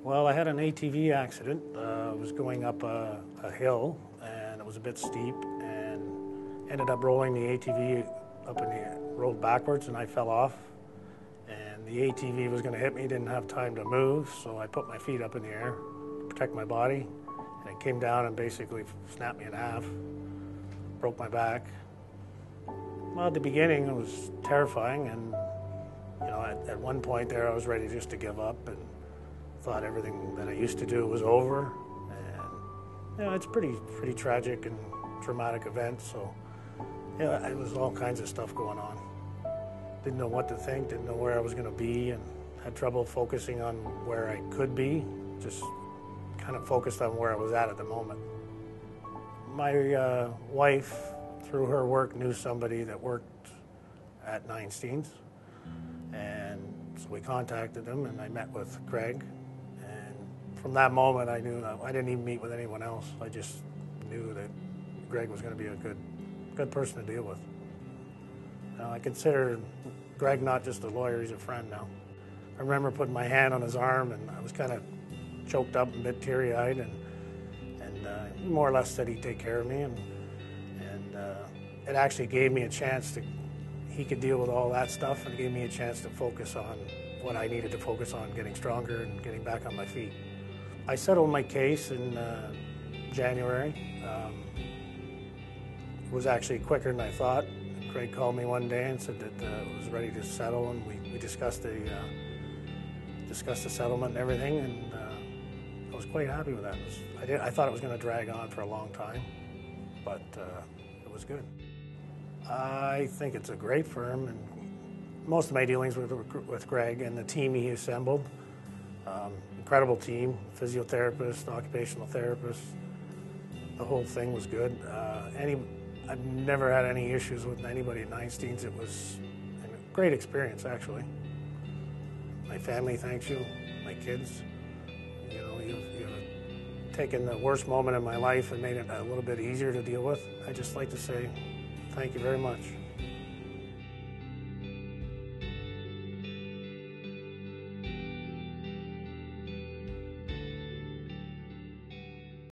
Well, I had an ATV accident. I was going up a hill, and it was a bit steep, and ended up rolling the ATV up in the road backwards, and I fell off. And the ATV was going to hit me, didn't have time to move, so I put my feet up in the air to protect my body, and it came down and basically snapped me in half, broke my back. Well, at the beginning, it was terrifying, and at one point there, I was ready just to give up, and thought everything that I used to do was over. And it's pretty tragic and traumatic event. So it was all kinds of stuff going on. Didn't know what to think, didn't know where I was going to be, and had trouble focusing on where I could be. Just kind of focused on where I was at the moment. My wife, through her work, knew somebody that worked at Neinstein's, and so we contacted them, and I met with Greg. From that moment, I knew that I didn't even meet with anyone else. I just knew that Greg was going to be a good person to deal with. I consider Greg not just a lawyer, he's a friend now. I remember putting my hand on his arm, and I was kind of choked up and a bit teary-eyed, and more or less said he'd take care of me, and it actually gave me a chance he could deal with all that stuff, and it gave me a chance to focus on what I needed to focus on, getting stronger and getting back on my feet. I settled my case in January. It was actually quicker than I thought. Craig called me one day and said that it was ready to settle, and we discussed the settlement and everything, and I was quite happy with that. I thought it was going to drag on for a long time, but it was good. I think it's a great firm, and most of my dealings were with Greg and the team he assembled. Incredible team, physiotherapist, occupational therapist. The whole thing was good. I've never had any issues with anybody at Neinstein's. It was a great experience, actually. My family thanks you, my kids. You've taken the worst moment in my life and made it a little bit easier to deal with. I'd just like to say thank you very much.